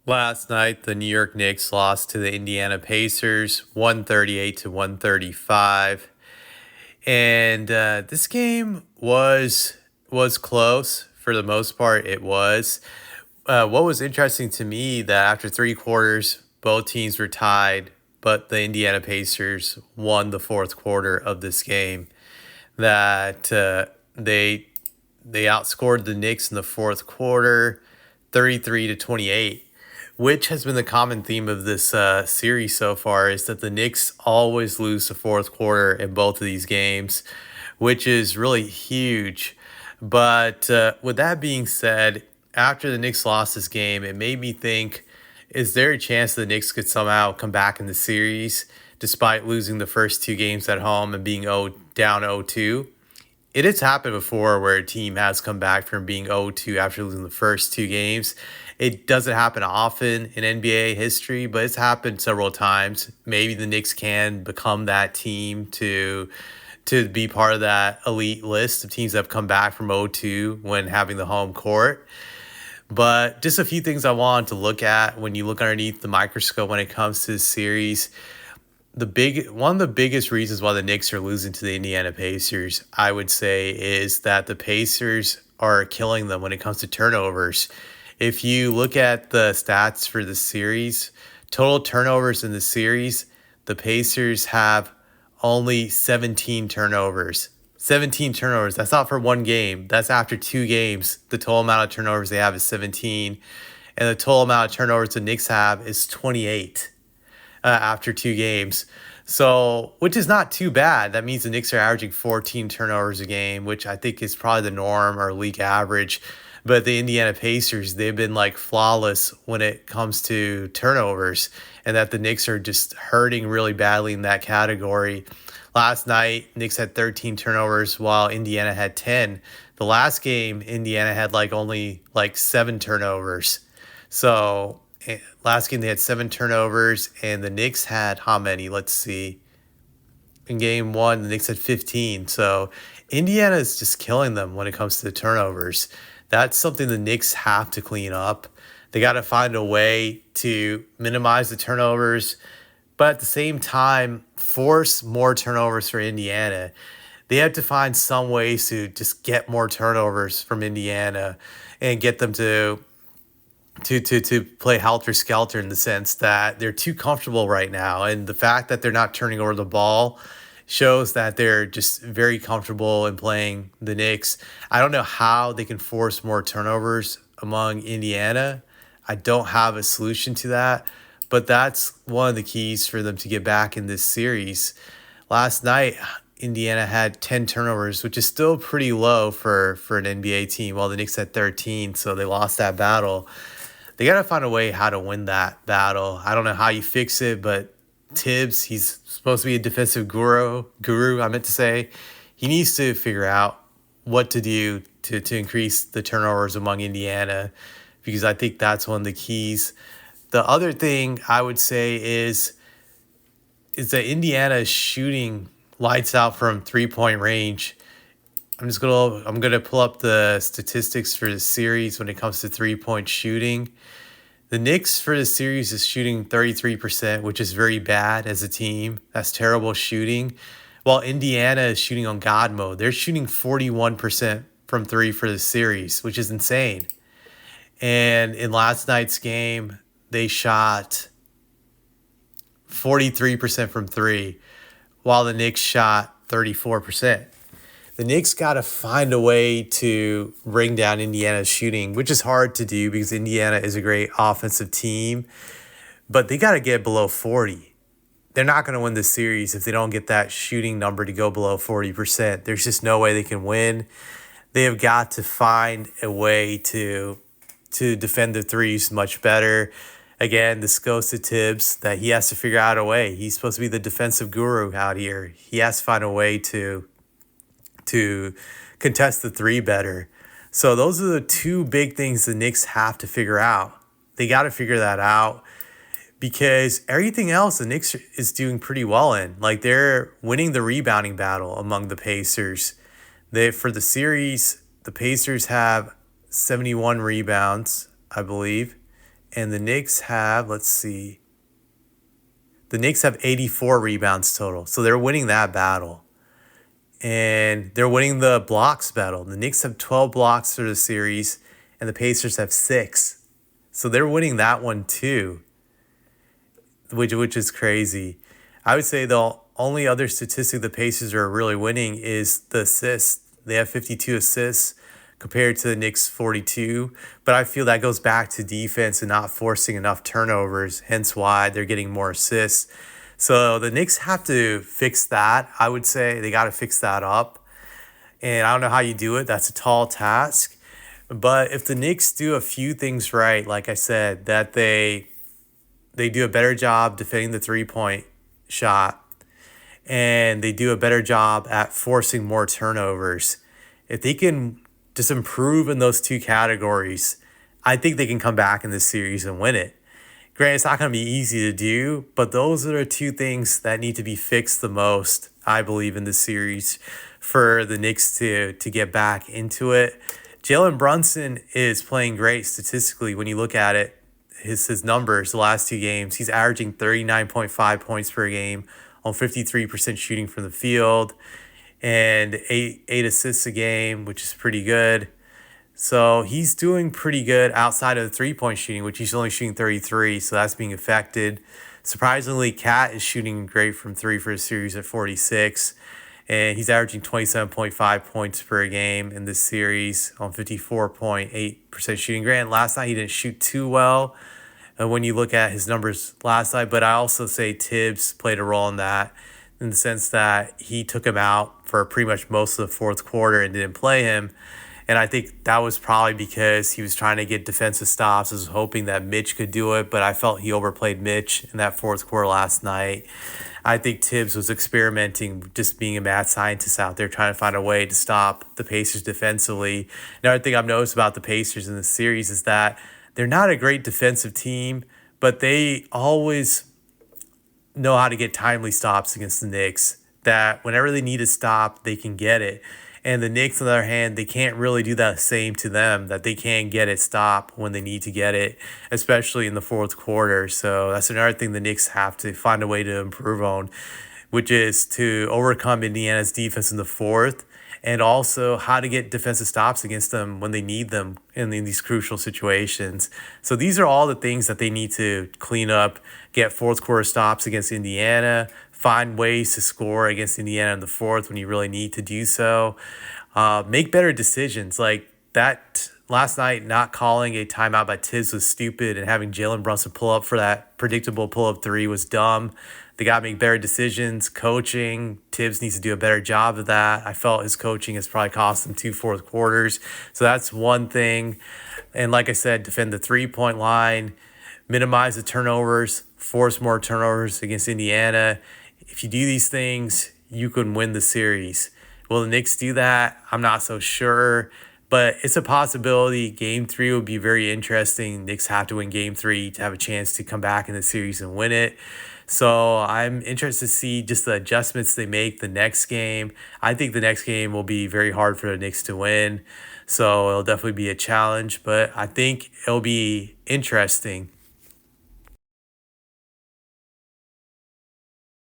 Last night, the New York Knicks lost to the Indiana Pacers 138 to 135. And this game was close for the most part. It was. What was interesting to me that after three quarters, both teams were tied, but the Indiana Pacers won the fourth quarter of this game. That they outscored the Knicks in the fourth quarter, 33 to 28. Which has been the common theme of this series so far is that the Knicks always lose the fourth quarter in both of these games, which is really huge. But with that being said, after the Knicks lost this game, it made me think, is there a chance the Knicks could somehow come back in the series despite losing the first two games at home and being down 0-2? It has happened before where a team has come back from being 0-2 after losing the first two games. It doesn't happen often in NBA history, but it's happened several times. Maybe the Knicks can become that team to be part of that elite list of teams that have come back from 0-2 when having the home court. But just a few things I wanted to look at when you look underneath the microscope when it comes to this series. One of the biggest reasons why the Knicks are losing to the Indiana Pacers, I would say, is that the Pacers are killing them when it comes to turnovers. If you look at the stats for the series, total turnovers in the series, the Pacers have only 17 turnovers. 17 turnovers. That's not for one game. That's after two games. The total amount of turnovers they have is 17. And the total amount of turnovers the Knicks have is 28. After two games. So, which is not too bad. That means the Knicks are averaging 14 turnovers a game, which I think is probably the norm or league average. But the Indiana Pacers, they've been like flawless when it comes to turnovers, and that the Knicks are just hurting really badly in that category. Last night, Knicks had 13 turnovers while Indiana had 10. The last game, Indiana had only 7 turnovers. So last game they had 7 turnovers, and the Knicks had how many? Let's see. In game one, the Knicks had 15. So Indiana is just killing them when it comes to the turnovers. That's something the Knicks have to clean up. They got to find a way to minimize the turnovers, but at the same time, force more turnovers for Indiana. They have to find some ways to just get more turnovers from Indiana and get them to play helter-skelter in the sense that they're too comfortable right now. And the fact that they're not turning over the ball shows that they're just very comfortable in playing the Knicks. I don't know how they can force more turnovers among Indiana. I don't have a solution to that, but that's one of the keys for them to get back in this series. Last night, Indiana had 10 turnovers, which is still pretty low for an NBA team, while the Knicks had 13, so they lost that battle. They got to find a way how to win that battle. I don't know how you fix it, but Tibbs, he's supposed to be a defensive guru, I meant to say. He needs to figure out what to do to increase the turnovers among Indiana, because I think that's one of the keys. The other thing I would say is that Indiana is shooting lights out from three-point range. I'm gonna pull up the statistics for the series when it comes to three-point shooting. The Knicks for the series is shooting 33%, which is very bad as a team. That's terrible shooting. While Indiana is shooting on God mode. They're shooting 41% from three for the series, which is insane. And in last night's game, they shot 43% from three, while the Knicks shot 34%. The Knicks got to find a way to bring down Indiana's shooting, which is hard to do because Indiana is a great offensive team, but they got to get below 40. They're not going to win the series if they don't get that shooting number to go below 40%. There's just no way they can win. They have got to find a way to defend the threes much better. Again, this goes to Tibbs, that he has to figure out a way. He's supposed to be the defensive guru out here. He has to find a way to contest the three better. So those are the two big things the Knicks have to figure out. They got to figure that out because everything else the Knicks is doing pretty well in. They're winning the rebounding battle among the Pacers. For the series, the Pacers have 71 rebounds, I believe, And the Knicks have, let's see, the Knicks have 84 rebounds total. So they're winning that battle. And they're winning the blocks battle. The Knicks have 12 blocks for the series, and the Pacers have 6. So they're winning that one too, which is crazy. I would say the only other statistic the Pacers are really winning is the assists. They have 52 assists compared to the Knicks 42, but I feel that goes back to defense and not forcing enough turnovers, hence why they're getting more assists. So the Knicks have to fix that. I would say they got to fix that up. And I don't know how you do it. That's a tall task. But if the Knicks do a few things right, like I said, that they do a better job defending the three-point shot, and they do a better job at forcing more turnovers. If they can just improve in those two categories, I think they can come back in this series and win it. Granted, it's not going to be easy to do, but those are the two things that need to be fixed the most, I believe, in this series for the Knicks to get back into it. Jalen Brunson is playing great statistically when you look at it. His numbers the last 2 games, he's averaging 39.5 points per game on 53% shooting from the field and eight assists a game, which is pretty good. So he's doing pretty good outside of the three-point shooting, which he's only shooting 33, so that's being affected. Surprisingly, Cat is shooting great from 3 for a series at 46, and he's averaging 27.5 points per game in this series on 54.8% shooting. Granted, last night he didn't shoot too well when you look at his numbers last night, but I also say Tibbs played a role in that, in the sense that he took him out for pretty much most of the fourth quarter and didn't play him. And I think that was probably because he was trying to get defensive stops. I was hoping that Mitch could do it, but I felt he overplayed Mitch in that fourth quarter last night. I think Tibbs was experimenting, just being a mad scientist out there, trying to find a way to stop the Pacers defensively. Another thing I've noticed about the Pacers in this series is that they're not a great defensive team, but they always know how to get timely stops against the Knicks, that whenever they need a stop, they can get it. And the Knicks, on the other hand, they can't really do that same to them, that they can get it stop when they need to get it, especially in the fourth quarter. So that's another thing the Knicks have to find a way to improve on, which is to overcome Indiana's defense in the fourth, and also how to get defensive stops against them when they need them in these crucial situations. So these are all the things that they need to clean up, get fourth quarter stops against Indiana, find ways to score against Indiana in the fourth when you really need to do so. Make better decisions. Like that last night, not calling a timeout by Tibbs was stupid, and having Jalen Brunson pull up for that predictable pull-up 3 was dumb. They got to make better decisions. Coaching, Tibbs needs to do a better job of that. I felt his coaching has probably cost him 2 fourth quarters. So that's one thing. And like I said, defend the three-point line, minimize the turnovers, force more turnovers against Indiana. If you do these things, you can win the series. Will the Knicks do that? I'm not so sure, but it's a possibility. Game 3 would be very interesting. Knicks have to win Game 3 to have a chance to come back in the series and win it. So I'm interested to see just the adjustments they make the next game. I think the next game will be very hard for the Knicks to win. So it'll definitely be a challenge, but I think it'll be interesting.